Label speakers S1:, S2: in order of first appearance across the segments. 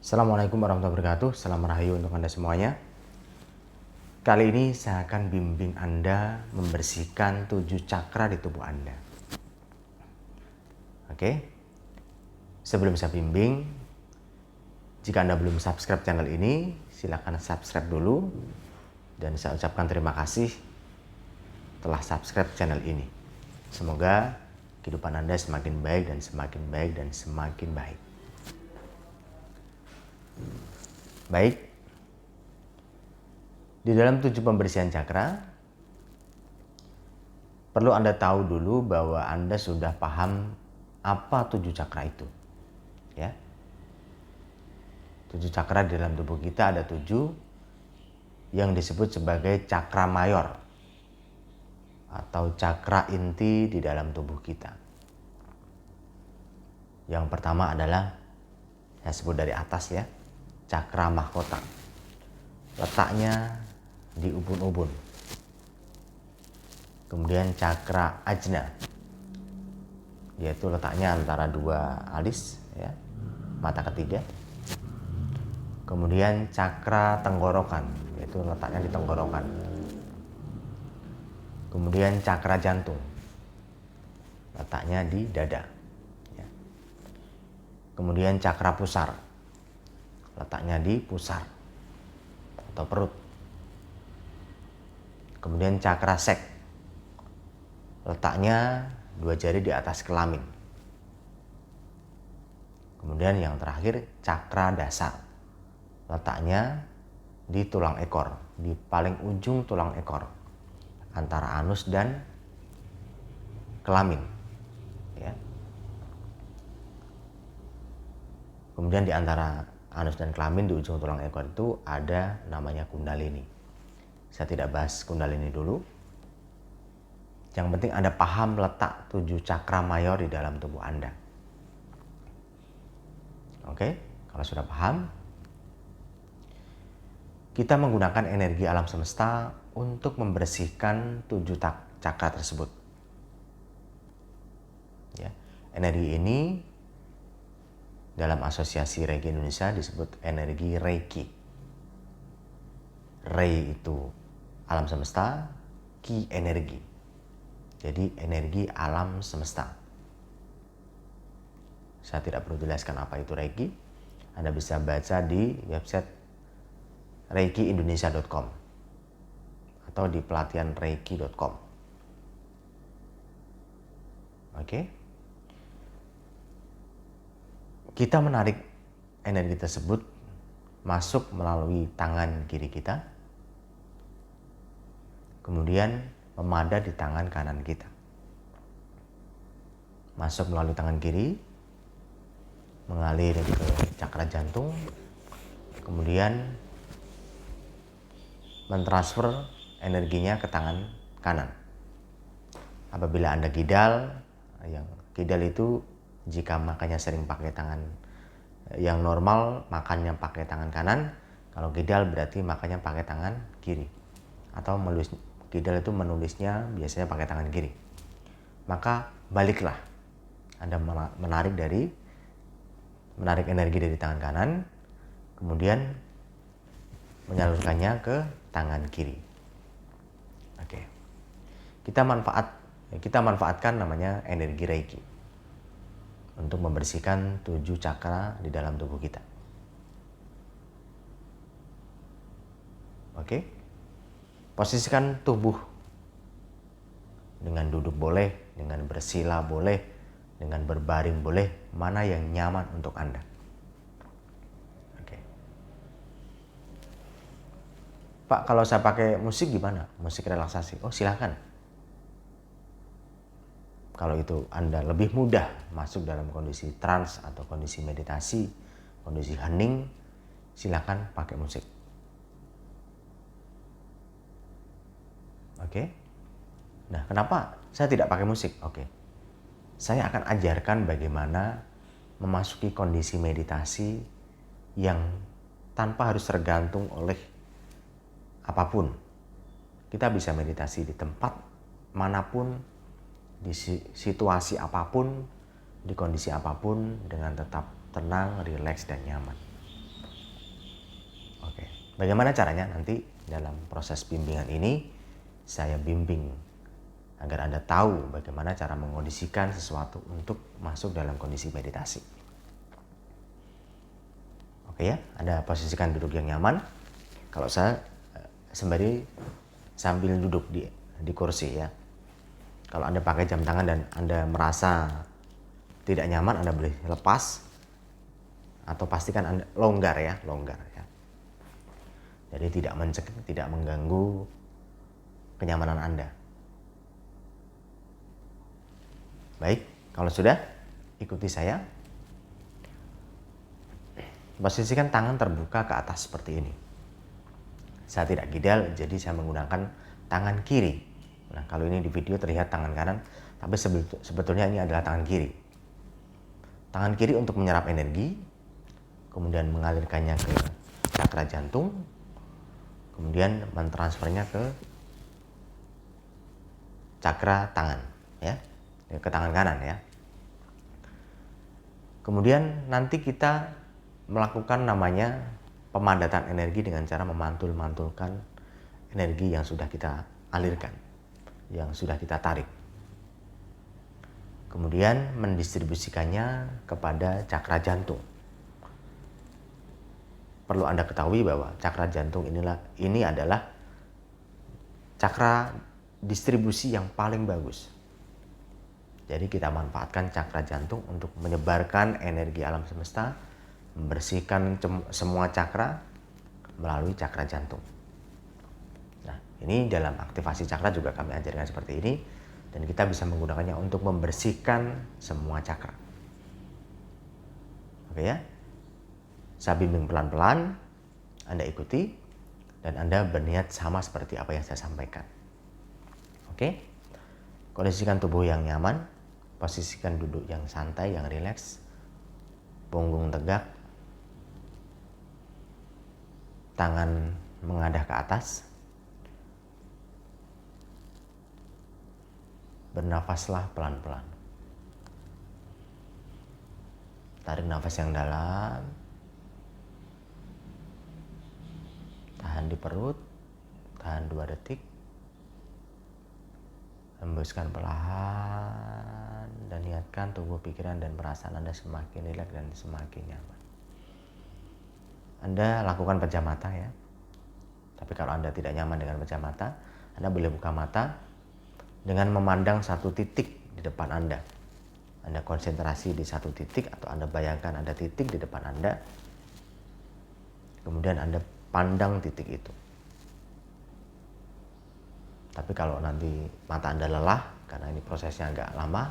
S1: Assalamualaikum warahmatullahi wabarakatuh. Salam rahayu untuk Anda semuanya. Kali ini saya akan bimbing Anda membersihkan 7 cakra di tubuh Anda. Oke. Sebelum saya bimbing, jika Anda belum subscribe channel ini, silakan subscribe dulu. Dan saya ucapkan terima kasih telah subscribe channel ini. Semoga kehidupan Anda semakin baik dan semakin baik dan semakin baik. Baik, di dalam 7 pembersihan cakra, perlu Anda tahu dulu bahwa Anda sudah paham apa 7 cakra itu. Ya. 7 cakra di dalam tubuh kita ada 7 yang disebut sebagai cakra mayor atau cakra inti di dalam tubuh kita. Yang pertama adalah, saya sebut dari atas ya, cakra mahkota. Letaknya di ubun-ubun. Kemudian cakra ajna, yaitu letaknya antara dua alis ya, mata ketiga. Kemudian cakra tenggorokan, yaitu letaknya di tenggorokan. Kemudian cakra jantung, letaknya di dada ya. Kemudian cakra pusar, letaknya di pusar atau perut. Kemudian cakra sek, letaknya 2 jari di atas kelamin. Kemudian yang terakhir cakra dasar, letaknya di tulang ekor, di paling ujung tulang ekor antara anus dan kelamin ya. Kemudian di antara anus dan kelamin di ujung tulang ekor itu ada namanya kundalini. Saya tidak bahas kundalini dulu. Yang penting Anda paham letak 7 cakra mayor di dalam tubuh Anda. Oke, kalau sudah paham, kita menggunakan energi alam semesta untuk membersihkan 7 cakra tersebut. Ya, energi ini dalam asosiasi Reiki Indonesia disebut energi Reiki. Rei itu alam semesta, Ki energi. Jadi energi alam semesta. Saya tidak perlu jelaskan apa itu Reiki. Anda bisa baca di website reikiindonesia.com atau di pelatihanreiki.com. Oke. Kita menarik energi tersebut masuk melalui tangan kiri kita, kemudian memadat di tangan kanan kita. Masuk melalui tangan kiri, mengalir ke cakra jantung, kemudian mentransfer energinya ke tangan kanan. Apabila Anda kidal, yang kidal itu jika makannya sering pakai tangan, yang normal makannya pakai tangan kanan, kalau kidal berarti makannya pakai tangan kiri. Atau kidal itu menulisnya biasanya pakai tangan kiri. Maka baliklah Anda menarik energi dari tangan kanan, kemudian menyalurkannya ke tangan kiri. Oke. Kita manfaatkan namanya energi Reiki untuk membersihkan 7 cakra di dalam tubuh kita. Oke. Posisikan tubuh dengan duduk boleh, dengan bersila boleh, dengan berbaring boleh, mana yang nyaman untuk Anda. Oke. Pak, kalau saya pakai musik gimana? Musik relaksasi. Oh, silakan. Kalau itu Anda lebih mudah masuk dalam kondisi trance atau kondisi meditasi, kondisi hening, silakan pakai musik. Oke. Nah, kenapa saya tidak pakai musik? Oke. Saya akan ajarkan bagaimana memasuki kondisi meditasi yang tanpa harus tergantung oleh apapun. Kita bisa meditasi di tempat manapun, di situasi apapun, di kondisi apapun, dengan tetap tenang, rileks, dan nyaman. Bagaimana caranya? Nanti dalam proses bimbingan ini saya bimbing agar Anda tahu bagaimana cara mengondisikan sesuatu untuk masuk dalam kondisi meditasi. Oke ya, Anda posisikan duduk yang nyaman. Kalau saya sembari sambil duduk di kursi ya. Kalau Anda pakai jam tangan dan Anda merasa tidak nyaman, Anda boleh lepas atau pastikan Anda longgar ya. Jadi tidak mencekik, tidak mengganggu kenyamanan Anda. Baik, kalau sudah, ikuti saya. Posisikan tangan terbuka ke atas seperti ini. Saya tidak gidal, jadi saya menggunakan tangan kiri. Nah, kalau ini di video terlihat tangan kanan, tapi sebetulnya ini adalah tangan kiri. Tangan kiri untuk menyerap energi, kemudian mengalirkannya ke cakra jantung, kemudian mentransfernya ke cakra tangan, ya, ke tangan kanan ya. Kemudian nanti kita melakukan namanya pemadatan energi dengan cara memantul-mantulkan energi yang sudah kita alirkan, yang sudah kita tarik. Kemudian mendistribusikannya kepada cakra jantung. Perlu Anda ketahui bahwa cakra jantung ini adalah cakra distribusi yang paling bagus. Jadi kita manfaatkan cakra jantung untuk menyebarkan energi alam semesta, membersihkan semua cakra melalui cakra jantung. Nah, ini dalam aktivasi cakra juga kami ajarkan seperti ini, dan kita bisa menggunakannya untuk membersihkan semua cakra. Oke ya? Saya bimbing pelan-pelan, Anda ikuti, dan Anda berniat sama seperti apa yang saya sampaikan. Oke? Kondisikan tubuh yang nyaman, posisikan duduk yang santai, yang rileks, punggung tegak, tangan mengadah ke atas. Bernafaslah pelan-pelan. Tarik nafas yang dalam. Tahan di perut, tahan 2 detik. Hembuskan perlahan dan niatkan tubuh, pikiran, dan perasaan Anda semakin rileks dan semakin nyaman. Anda lakukan pejam mata ya. Tapi kalau Anda tidak nyaman dengan pejam mata, Anda boleh buka mata dengan memandang satu titik di depan Anda. Anda konsentrasi di satu titik atau Anda bayangkan ada titik di depan Anda. Kemudian Anda pandang titik itu. Tapi kalau nanti mata Anda lelah, karena ini prosesnya agak lama,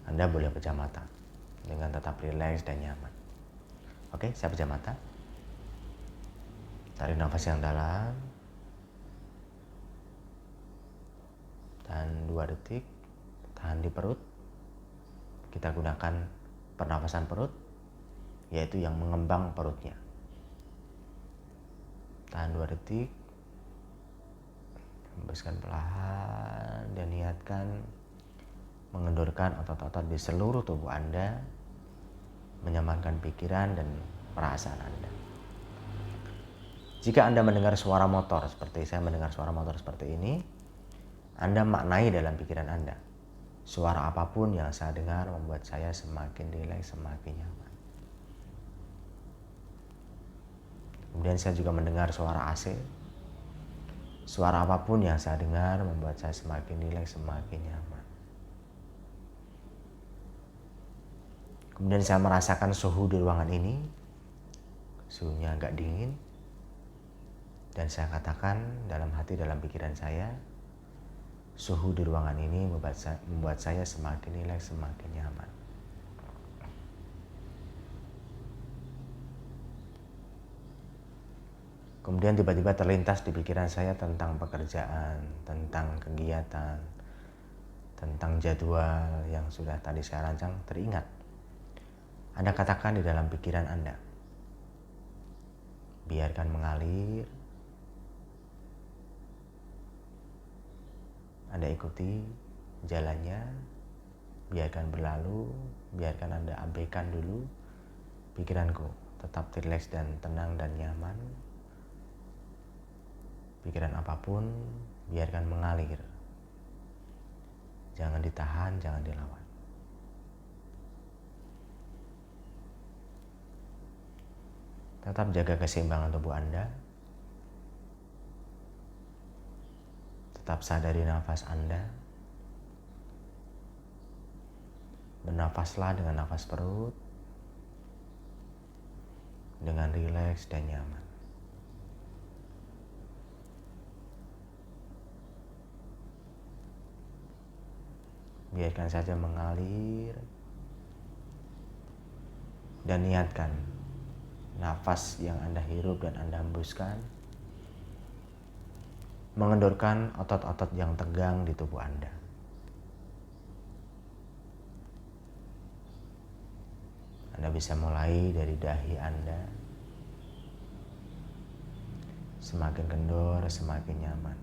S1: Anda boleh pejam mata dengan tetap rileks dan nyaman. Oke, saya pejam mata. Tarik nafas yang dalam. Tahan 2 detik. Tahan di perut. Kita gunakan pernafasan perut, yaitu yang mengembang perutnya. Tahan 2 detik. Hembuskan perlahan dan niatkan mengendorkan otot-otot di seluruh tubuh Anda, menyamankan pikiran dan perasaan Anda. Jika Anda mendengar suara motor seperti saya mendengar suara motor seperti ini, Anda maknai dalam pikiran Anda. Suara apapun yang saya dengar membuat saya semakin rileks, semakin nyaman. Kemudian saya juga mendengar suara AC. Suara apapun yang saya dengar membuat saya semakin rileks, semakin nyaman. Kemudian saya merasakan suhu di ruangan ini. Suhunya agak dingin. Dan saya katakan dalam hati, dalam pikiran saya, suhu di ruangan ini membuat saya semakin rileks, semakin nyaman. Kemudian tiba-tiba terlintas di pikiran saya tentang pekerjaan, tentang kegiatan, tentang jadwal yang sudah tadi saya rancang teringat. Anda katakan di dalam pikiran Anda. Biarkan mengalir. Anda ikuti jalannya, biarkan berlalu, biarkan Anda abaikan dulu pikiranku. Tetap rileks dan tenang dan nyaman. Pikiran apapun biarkan mengalir. Jangan ditahan, jangan dilawan. Tetap jaga keseimbangan tubuh Anda. Tetap sadari nafas Anda. Bernafaslah dengan nafas perut, dengan rileks dan nyaman. Biarkan saja mengalir. Dan niatkan nafas yang Anda hirup dan Anda hembuskan mengendorkan otot-otot yang tegang di tubuh Anda. Anda bisa mulai dari dahi Anda. Semakin kendor, semakin nyaman.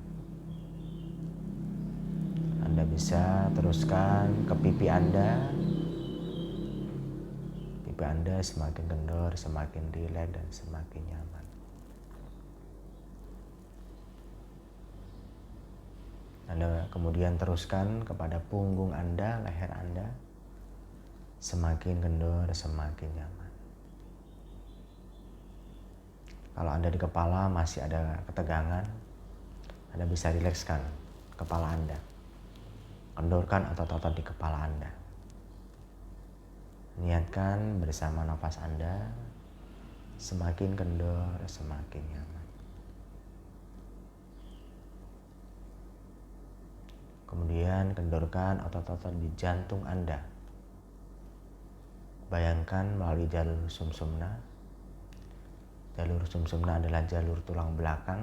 S1: Anda bisa teruskan ke pipi Anda. Pipi Anda semakin kendor, semakin rileks dan semakin nyaman. Anda kemudian teruskan kepada punggung Anda, leher Anda. Semakin kendor, semakin nyaman. Kalau Anda di kepala masih ada ketegangan, Anda bisa rilekskan kepala Anda. Kendorkan otot-otot di kepala Anda. Niatkan bersama nafas Anda, semakin kendor, semakin nyaman. Kemudian kendorkan otot-otot di jantung Anda. Bayangkan melalui jalur sumsumna. Jalur sumsumna adalah jalur tulang belakang.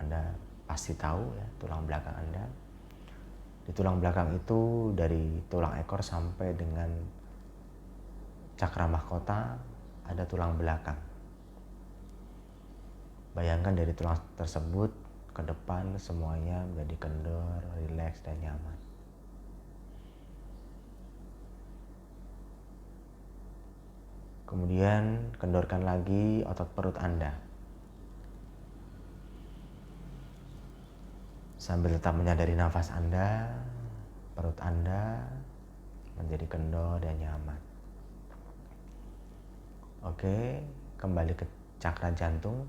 S1: Anda pasti tahu ya, tulang belakang Anda. Di tulang belakang itu dari tulang ekor sampai dengan cakra mahkota ada tulang belakang. Bayangkan dari tulang tersebut ke depan semuanya menjadi kendor, rileks dan nyaman. Kemudian kendorkan lagi otot perut Anda. Sambil tetap menyadari nafas Anda, perut Anda menjadi kendor dan nyaman. Oke, kembali ke cakra jantung,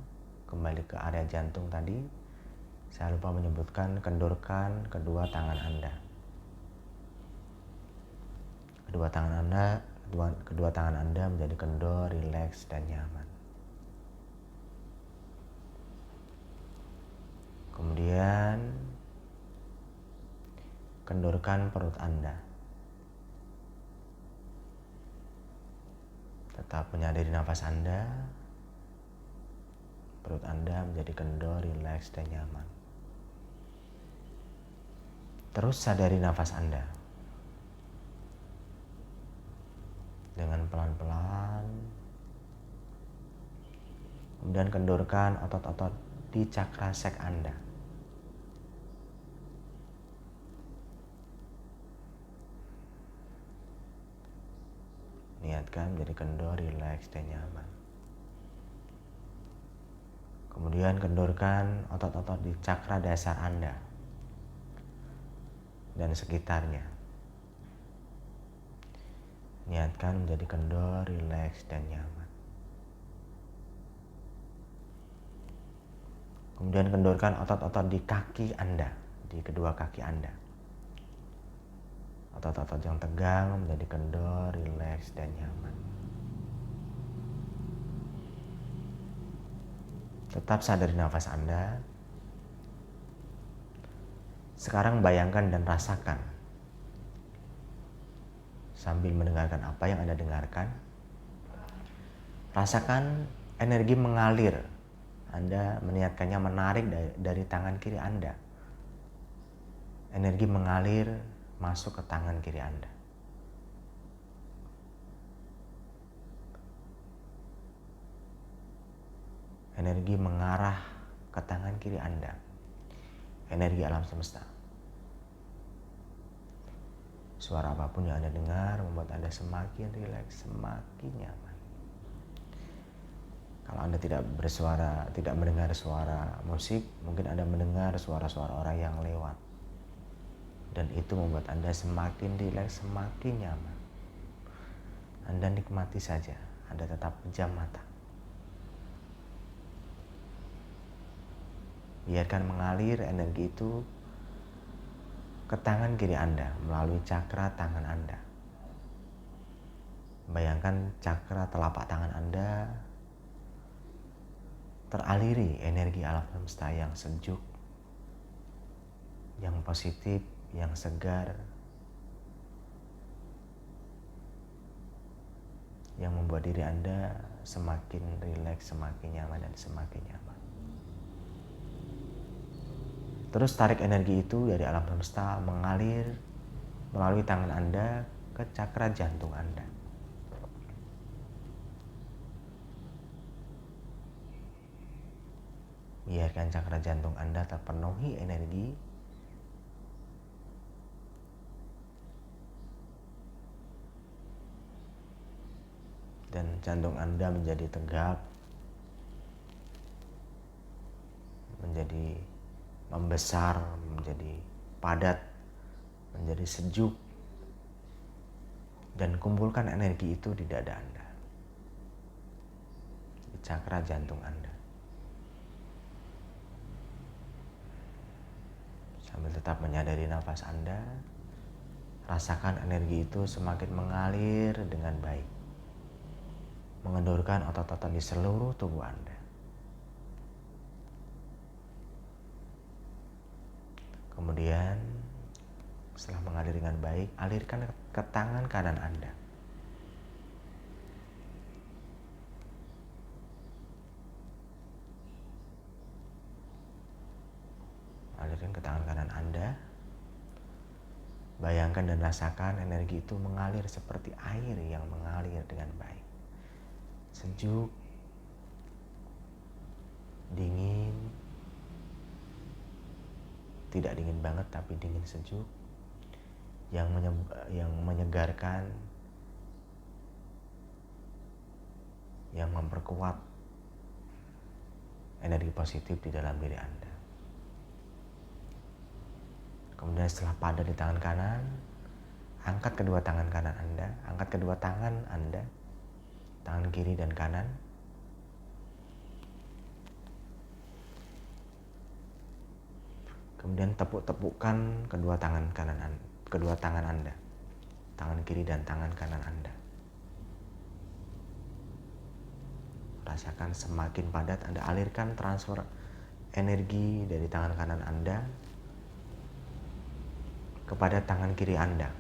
S1: kembali ke area jantung tadi. Saya lupa menyebutkan, kendorkan kedua tangan Anda. Kedua tangan Anda menjadi kendor, rileks dan nyaman. Kemudian kendorkan perut Anda. Tetap menyadari nafas Anda. Perut Anda menjadi kendor, rileks dan nyaman. Terus sadari nafas Anda. Dengan pelan-pelan. Kemudian kendorkan otot-otot di cakra sek Anda. Niatkan menjadi kendor, rileks dan nyaman. Kemudian kendorkan otot-otot di cakra dasar Anda dan sekitarnya. Niatkan menjadi kendor, rileks dan nyaman. Kemudian kendorkan otot-otot di kaki Anda, di kedua kaki Anda. Otot-otot yang tegang menjadi kendor, rileks dan nyaman. Tetap sadari nafas Anda. Sekarang bayangkan dan rasakan. Sambil mendengarkan apa yang Anda dengarkan, rasakan energi mengalir. Anda meniatkannya menarik dari tangan kiri Anda. Energi mengalir masuk ke tangan kiri Anda. Energi mengarah ke tangan kiri Anda. Energi alam semesta. Suara apapun yang Anda dengar membuat Anda semakin rileks, semakin nyaman. Kalau Anda tidak bersuara, tidak mendengar suara musik, mungkin Anda mendengar suara-suara orang yang lewat. Dan itu membuat Anda semakin rileks, semakin nyaman. Anda nikmati saja, Anda tetap pejam mata. Biarkan mengalir energi itu ke tangan kiri Anda melalui cakra tangan Anda. Bayangkan cakra telapak tangan Anda teraliri energi alam semesta yang sejuk, yang positif, yang segar, yang membuat diri Anda semakin rileks, semakin nyaman, dan semakin nyaman. Terus tarik energi itu dari alam semesta mengalir melalui tangan Anda ke cakra jantung Anda. Biarkan cakra jantung Anda terpenuhi energi. Dan jantung Anda menjadi tegap, menjadi membesar, menjadi padat, menjadi sejuk. Dan kumpulkan energi itu di dada Anda, di cakra jantung Anda. Sambil tetap menyadari nafas Anda, rasakan energi itu semakin mengalir dengan baik, mengendorkan otot-otot di seluruh tubuh Anda. Kemudian setelah mengalir dengan baik, alirkan ke tangan kanan Anda. Alirkan ke tangan kanan Anda. Bayangkan dan rasakan energi itu mengalir seperti air yang mengalir dengan baik. Sejuk, dingin, tidak dingin banget tapi dingin sejuk, yang menyegarkan, yang memperkuat energi positif di dalam diri Anda. Kemudian setelah padat di tangan kanan, angkat kedua tangan kanan Anda, angkat kedua tangan Anda, tangan kiri dan kanan. Kemudian tepuk-tepukkan kedua tangan Anda, tangan kiri dan tangan kanan Anda. Rasakan semakin padat, Anda alirkan transfer energi dari tangan kanan Anda kepada tangan kiri Anda.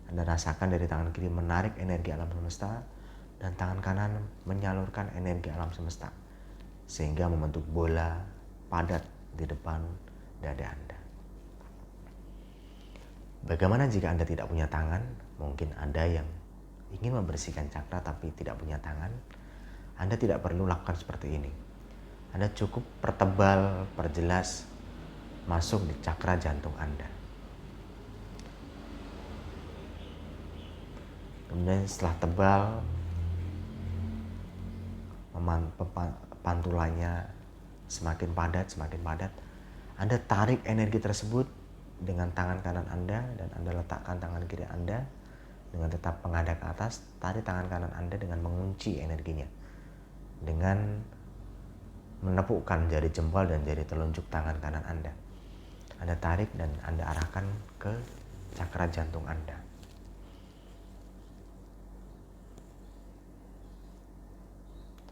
S1: Anda rasakan dari tangan kiri menarik energi alam semesta dan tangan kanan menyalurkan energi alam semesta sehingga membentuk bola padat di depan dada Anda. Bagaimana jika Anda tidak punya tangan? Mungkin Anda yang ingin membersihkan cakra tapi tidak punya tangan. Anda tidak perlu lakukan seperti ini. Anda cukup perjelas masuk di cakra jantung Anda. Kemudian setelah tebal, pantulannya semakin padat, Anda tarik energi tersebut dengan tangan kanan Anda dan Anda letakkan tangan kiri Anda dengan tetap menghadap ke atas. Tarik tangan kanan Anda dengan mengunci energinya, dengan menepukkan jari jempol dan jari telunjuk tangan kanan Anda. Anda tarik dan Anda arahkan ke cakra jantung Anda.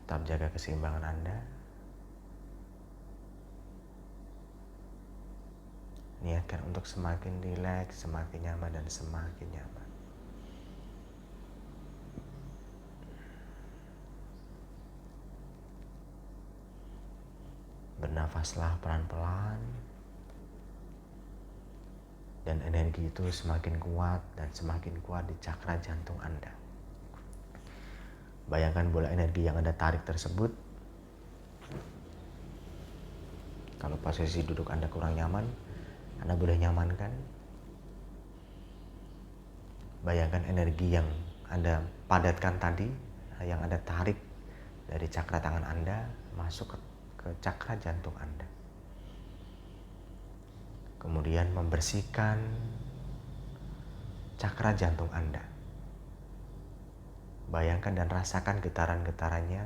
S1: Tetap jaga keseimbangan Anda. Niatkan untuk semakin rileks, semakin nyaman, dan semakin nyaman. Bernafaslah pelan-pelan. Dan energi itu semakin kuat dan semakin kuat di cakra jantung Anda. Bayangkan bola energi yang Anda tarik tersebut. Kalau posisi duduk Anda kurang nyaman, Anda boleh nyamankan. Bayangkan energi yang Anda padatkan tadi, yang Anda tarik dari cakra tangan Anda masuk ke cakra jantung Anda. Kemudian membersihkan cakra jantung Anda. Bayangkan dan rasakan getaran-getarannya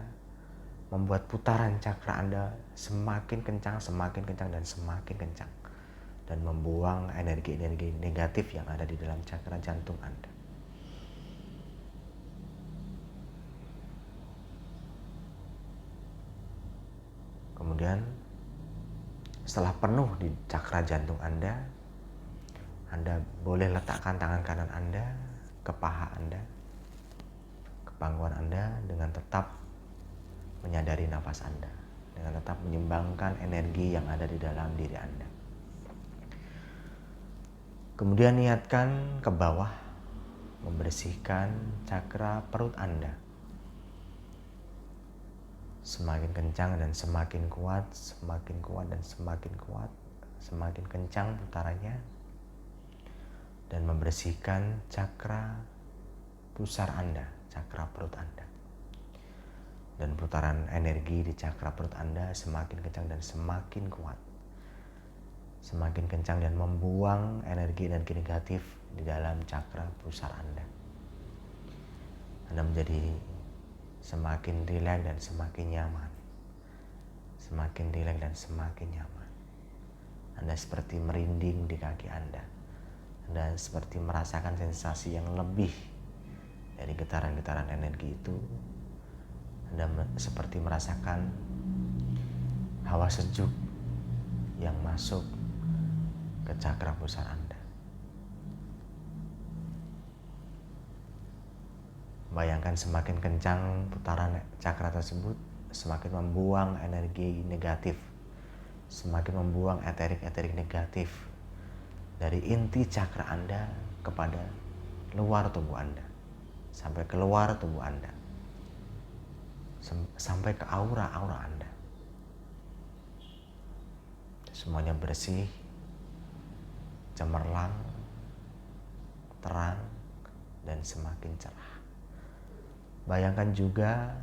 S1: membuat putaran cakra Anda semakin kencang, dan semakin kencang. Dan membuang energi-energi negatif yang ada di dalam cakra jantung Anda. Kemudian setelah penuh di cakra jantung Anda boleh letakkan tangan kanan Anda ke paha Anda, ke pangkuan Anda, dengan tetap menyadari nafas Anda, dengan tetap menyumbangkan energi yang ada di dalam diri Anda. Kemudian niatkan ke bawah, membersihkan cakra perut Anda. Semakin kencang dan semakin kuat, semakin kuat dan semakin kuat, semakin kencang putarannya. Dan membersihkan cakra pusar Anda, cakra perut Anda. Dan putaran energi di cakra perut Anda semakin kencang dan semakin kuat. Semakin kencang dan membuang energi-energi negatif di dalam cakra pusar Anda. Anda menjadi semakin rileks dan semakin nyaman. Semakin rileks dan semakin nyaman. Anda seperti merinding di kaki Anda. Anda seperti merasakan sensasi yang lebih dari getaran-getaran energi itu. Anda seperti merasakan hawa sejuk yang masuk ke cakra pusar Anda. Bayangkan semakin kencang putaran cakra tersebut, semakin membuang energi negatif, semakin membuang eterik-eterik negatif dari inti cakra Anda kepada luar tubuh Anda, sampai keluar tubuh Anda, sampai ke aura-aura Anda. Semuanya bersih, cemerlang, terang, dan semakin cerah. Bayangkan juga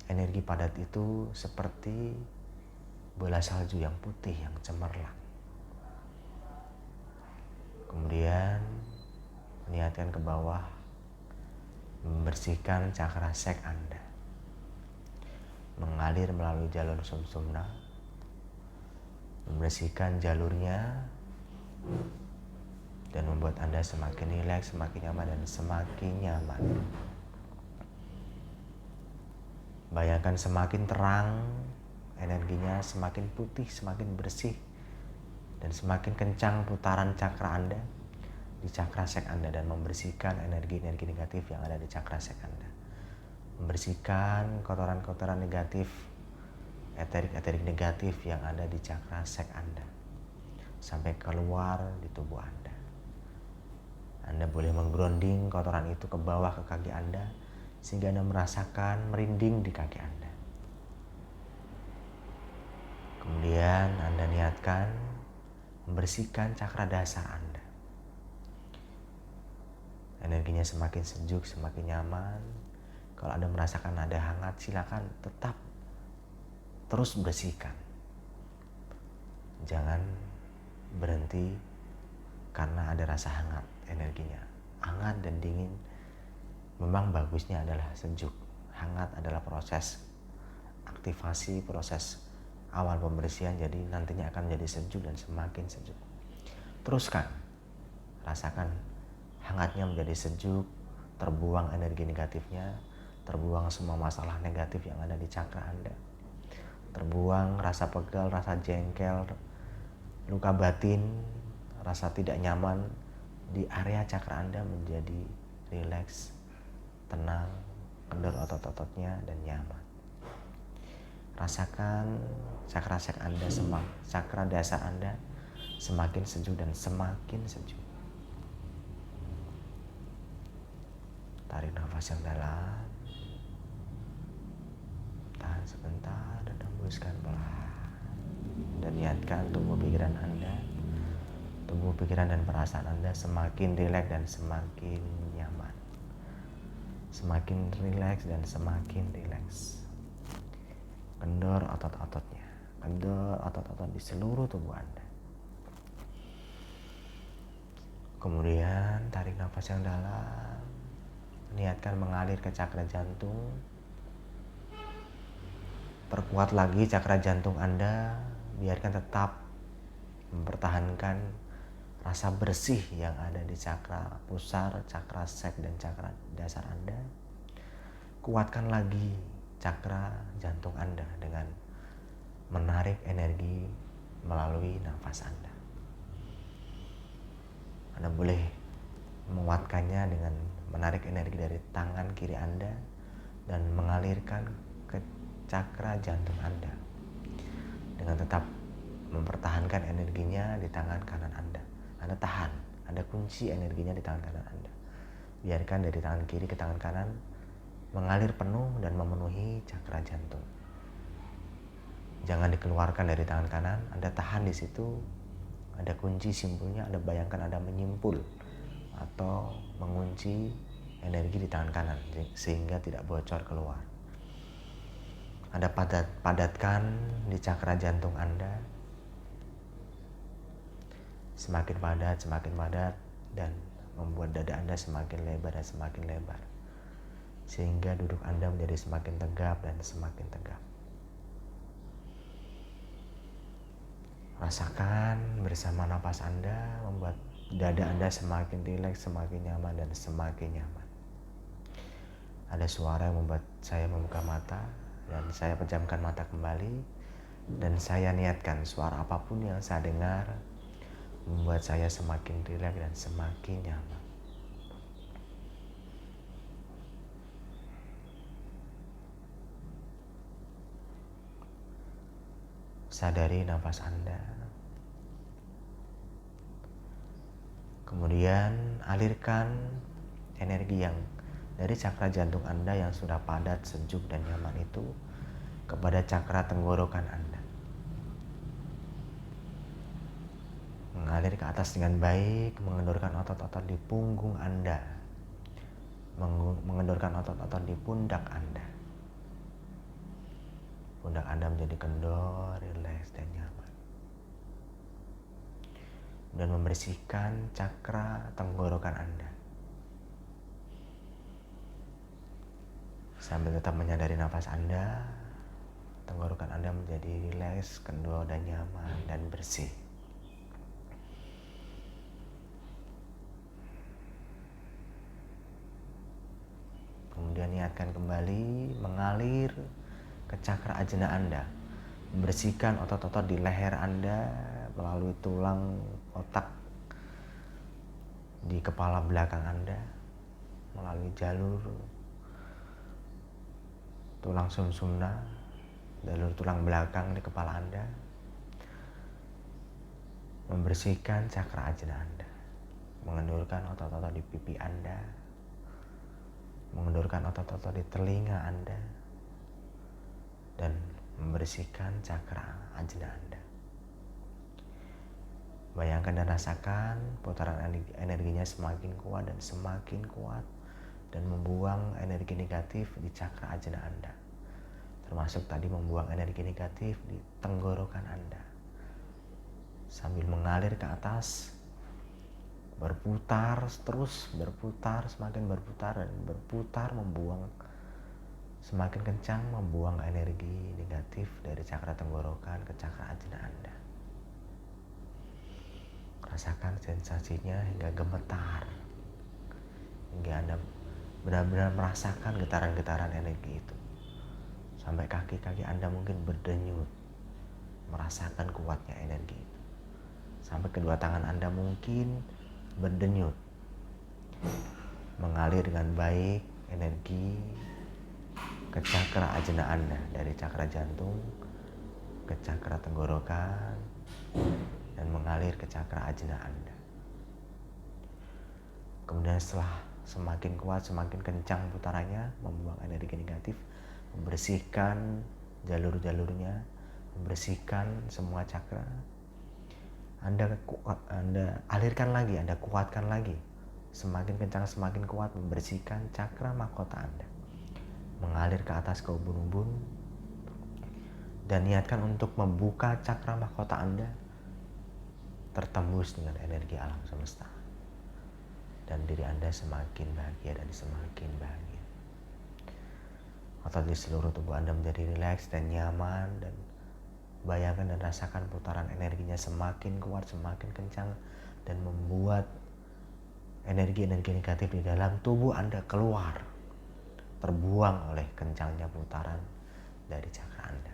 S1: energi padat itu seperti bola salju yang putih yang cemerlang. Kemudian niatkan ke bawah, membersihkan cakra sek Anda, mengalir melalui jalur sumsumna, membersihkan jalurnya, dan membuat Anda semakin rileks, semakin nyaman, dan semakin nyaman. Bayangkan semakin terang energinya, semakin putih, semakin bersih, dan semakin kencang putaran cakra Anda di cakra sek Anda, dan membersihkan energi-energi negatif yang ada di cakra sek Anda. Membersihkan kotoran-kotoran negatif, eterik-eterik negatif yang ada di cakra sek Anda sampai keluar di tubuh Anda. Anda boleh menggrounding kotoran itu ke bawah ke kaki Anda, sehingga Anda merasakan merinding di kaki Anda. Kemudian Anda niatkan membersihkan cakra dasar Anda. Energinya semakin sejuk, semakin nyaman. Kalau Anda merasakan ada hangat, silakan tetap terus bersihkan. Jangan berhenti karena ada rasa hangat energinya. Hangat dan dingin memang bagusnya adalah sejuk. Hangat adalah proses aktivasi, proses awal pembersihan, jadi nantinya akan menjadi sejuk dan semakin sejuk. Teruskan, rasakan hangatnya menjadi sejuk, terbuang energi negatifnya, terbuang semua masalah negatif yang ada di cakra Anda. Terbuang rasa pegal, rasa jengkel, luka batin, rasa tidak nyaman di area cakra Anda menjadi rileks, tenang, kendor otot-ototnya, dan nyaman. Rasakan cakra sek Anda, cakra dasar Anda semakin sejuk dan semakin sejuk. Tarik nafas yang dalam, tahan sebentar, dan hembuskan pelan. Dan niatkan tubuh pikiran dan perasaan Anda semakin rileks dan semakin nyaman. semakin rileks dan semakin rileks. Kendor otot-ototnya, kendor otot-otot di seluruh tubuh Anda. Kemudian tarik nafas yang dalam, niatkan mengalir ke cakra jantung. Perkuat lagi cakra jantung Anda, biarkan tetap mempertahankan rasa bersih yang ada di cakra pusar, cakra sek, dan cakra dasar Anda. Kuatkan lagi cakra jantung Anda dengan menarik energi melalui nafas Anda. Anda boleh menguatkannya dengan menarik energi dari tangan kiri Anda dan mengalirkan ke cakra jantung Anda dengan tetap mempertahankan energinya di tangan kanan Anda. Anda tahan, Anda kunci energinya di tangan kanan Anda. Biarkan dari tangan kiri ke tangan kanan mengalir penuh dan memenuhi cakra jantung. Jangan dikeluarkan dari tangan kanan, Anda tahan di situ. Ada kunci simpulnya, Anda bayangkan Anda menyimpul atau mengunci energi di tangan kanan sehingga tidak bocor keluar. Anda padatkan di cakra jantung Anda. Semakin padat dan membuat dada Anda semakin lebar dan semakin lebar. Sehingga duduk Anda menjadi semakin tegap dan semakin tegap. Rasakan bersama napas Anda membuat dada Anda semakin rileks, semakin nyaman dan semakin nyaman. Ada suara yang membuat saya membuka mata dan saya pejamkan mata kembali. Dan saya niatkan suara apapun yang saya dengar membuat saya semakin rileks dan semakin nyaman. Sadari nafas Anda. Kemudian alirkan energi yang dari cakra jantung Anda yang sudah padat, sejuk, dan nyaman itu kepada cakra tenggorokan Anda. Mengalir ke atas dengan baik, mengendorkan otot-otot di punggung Anda, mengendorkan otot-otot di pundak Anda. Pundak Anda menjadi kendor, rileks, dan nyaman. Dan membersihkan cakra tenggorokan Anda. Sambil tetap menyadari nafas Anda, tenggorokan Anda menjadi rileks, kendor, dan nyaman, dan bersih. Kemudian niatkan kembali mengalir ke cakra ajna Anda. Membersihkan otot-otot di leher Anda melalui tulang otak di kepala belakang Anda, melalui jalur tulang sumsumna, jalur tulang belakang di kepala Anda. Membersihkan cakra ajna Anda, mengendurkan otot-otot di pipi Anda, mengendurkan otot-otot di telinga Anda, dan membersihkan cakra ajna Anda. Bayangkan dan rasakan putaran energinya semakin kuat dan membuang energi negatif di cakra ajna Anda. Termasuk tadi membuang energi negatif di tenggorokan Anda. Sambil mengalir ke atas, berputar terus, semakin berputar dan berputar, membuang semakin kencang, membuang energi negatif dari cakra tenggorokan ke cakra ajna Anda. Rasakan sensasinya hingga gemetar, hingga Anda benar-benar merasakan getaran-getaran energi itu. Sampai kaki-kaki Anda mungkin berdenyut, merasakan kuatnya energi itu. Sampai kedua tangan Anda mungkin berdenyut, mengalir dengan baik energi ke cakra ajna Anda, dari cakra jantung ke cakra tenggorokan dan mengalir ke cakra ajna Anda. Kemudian setelah semakin kuat, semakin kencang putarannya, membuang energi negatif, membersihkan jalur-jalurnya, membersihkan semua cakra. Anda alirkan lagi, Anda kuatkan lagi semakin kencang, semakin kuat, membersihkan cakra mahkota Anda. Mengalir ke atas ke ubun-ubun. Dan niatkan untuk membuka cakra mahkota Anda tertembus dengan energi alam semesta. Dan diri Anda semakin bahagia dan semakin bahagia. Otot di seluruh tubuh Anda menjadi rileks dan nyaman, dan bayangkan dan rasakan putaran energinya semakin kuat, semakin kencang, dan membuat energi-energi negatif di dalam tubuh Anda keluar, terbuang oleh kencangnya putaran dari cakra Anda.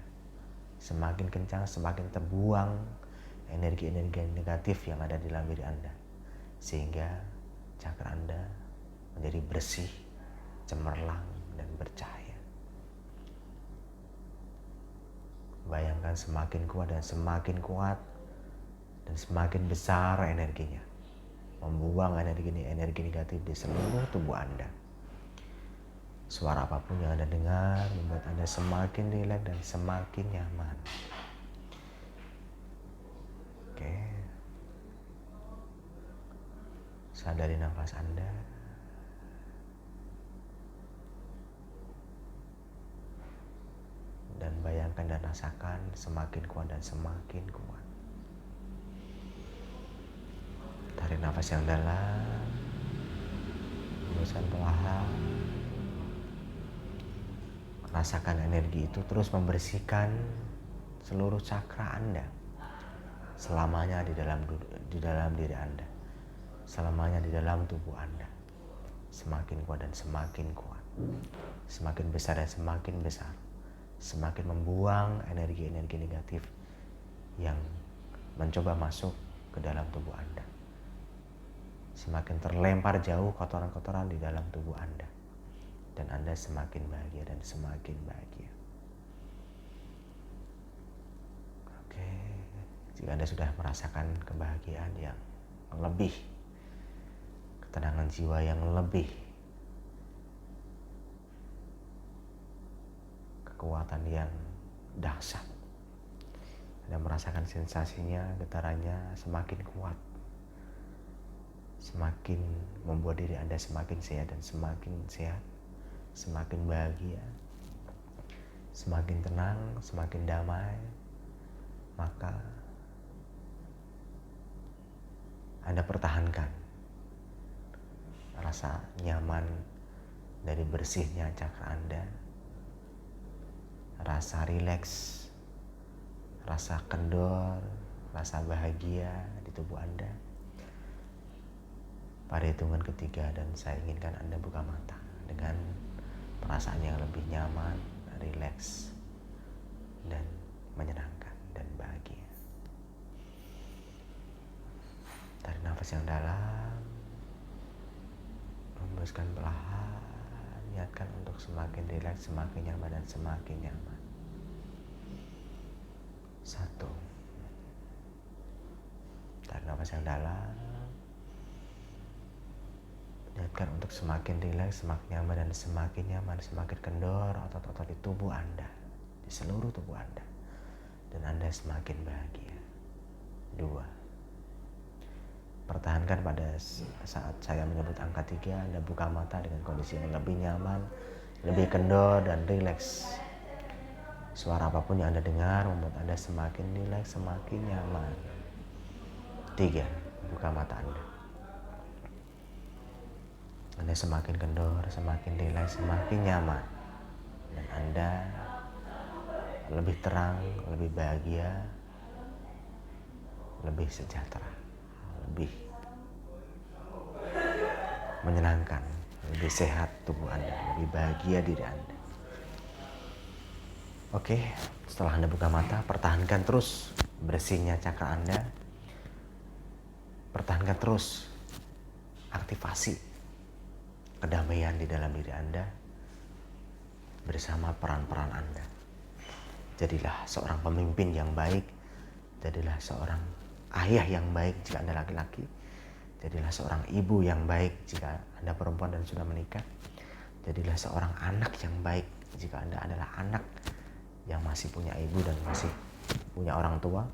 S1: Semakin kencang, semakin terbuang energi-energi negatif yang ada di dalam diri Anda, sehingga cakra Anda menjadi bersih, cemerlang, dan bercahaya. Bayangkan semakin kuat dan semakin kuat dan semakin besar energinya, membuang energi negatif di seluruh tubuh Anda. Suara apapun yang Anda dengar membuat Anda semakin rileks dan semakin nyaman. Oke. Sadari nafas Anda. Dan bayangkan dan rasakan semakin kuat dan semakin kuat. Tarik nafas yang dalam. Hembuskan perlahan. Rasakan energi itu terus membersihkan seluruh cakra Anda. Selamanya di dalam diri Anda. Selamanya di dalam tubuh Anda. Semakin kuat dan semakin kuat. Semakin besar dan semakin besar. Semakin membuang energi-energi negatif yang mencoba masuk ke dalam tubuh Anda. Semakin terlempar jauh kotoran-kotoran di dalam tubuh Anda. Dan Anda semakin bahagia dan semakin bahagia. Oke, jika Anda sudah merasakan kebahagiaan yang lebih, ketenangan jiwa yang lebih, kekuatan yang dahsyat, Anda merasakan sensasinya, getarannya semakin kuat, semakin membuat diri Anda semakin sehat dan semakin sehat, semakin bahagia, semakin tenang, semakin damai, maka Anda pertahankan rasa nyaman dari bersihnya cakra Anda, rasa rileks, rasa kendor, rasa bahagia di tubuh Anda. Pada hitungan ketiga dan saya inginkan Anda buka mata dengan perasaan yang lebih nyaman, rileks, dan menyenangkan dan bahagia. Tarik nafas yang dalam, hembuskan perlahan, niatkan untuk semakin rileks, semakin nyaman, dan semakin nyaman. 1. Tarik nafas yang dalam, niatkan untuk semakin rileks, semakin nyaman, dan semakin nyaman, semakin kendor otot-otot di tubuh Anda, di seluruh tubuh Anda, dan Anda semakin bahagia. 2. Pertahankan pada saat saya menyebut angka 3, Anda buka mata dengan kondisi yang lebih nyaman, lebih kendor, dan rileks. Suara apapun yang Anda dengar membuat Anda semakin rileks, semakin nyaman. 3. Buka mata Anda. Anda semakin kendor, semakin rileks, semakin nyaman. Dan Anda lebih terang, lebih bahagia, lebih sejahtera, lebih menyenangkan, lebih sehat tubuh Anda, lebih bahagia diri Anda. Oke, setelah Anda buka mata, pertahankan terus bersihnya cakra Anda. Pertahankan terus aktivasi kedamaian di dalam diri Anda bersama peran-peran Anda. Jadilah seorang pemimpin yang baik, jadilah seorang ayah yang baik jika Anda laki-laki, jadilah seorang ibu yang baik jika Anda perempuan dan sudah menikah, jadilah seorang anak yang baik jika Anda adalah anak yang masih punya ibu dan masih punya orang tua,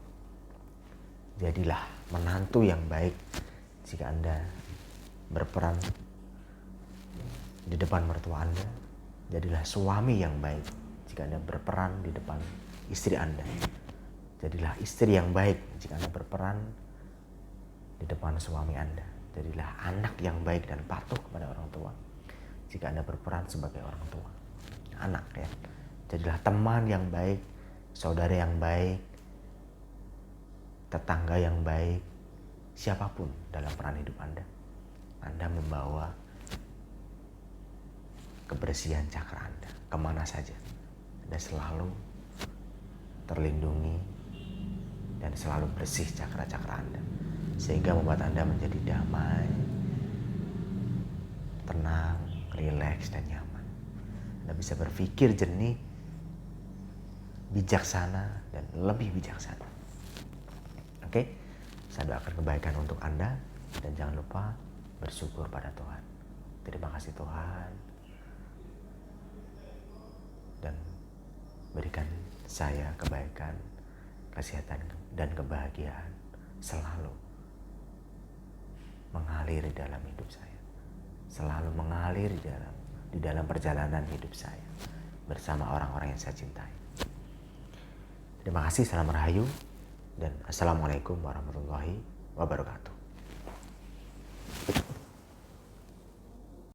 S1: jadilah menantu yang baik jika Anda berperan di depan mertua Anda, jadilah suami yang baik. Jika Anda berperan di depan istri Anda, jadilah istri yang baik. Jika Anda berperan di depan suami Anda, jadilah anak yang baik dan patuh kepada orang tua. Jika Anda berperan sebagai orang tua, anak ya, jadilah teman yang baik, saudara yang baik, tetangga yang baik, siapapun dalam peran hidup Anda. Anda membawa kebersihan cakra Anda kemana saja. Anda selalu terlindungi dan selalu bersih cakra-cakra Anda, sehingga membuat Anda menjadi damai, tenang, rileks, dan nyaman. Anda bisa berpikir jernih, bijaksana, dan lebih bijaksana. Oke, saya doakan kebaikan untuk Anda, dan jangan lupa bersyukur pada Tuhan. Terima kasih Tuhan, dan berikan saya kebaikan, kesehatan, dan kebahagiaan selalu mengalir di dalam hidup saya, selalu mengalir di dalam perjalanan hidup saya bersama orang-orang yang saya cintai. Terima kasih, salam rahayu, dan assalamualaikum warahmatullahi wabarakatuh.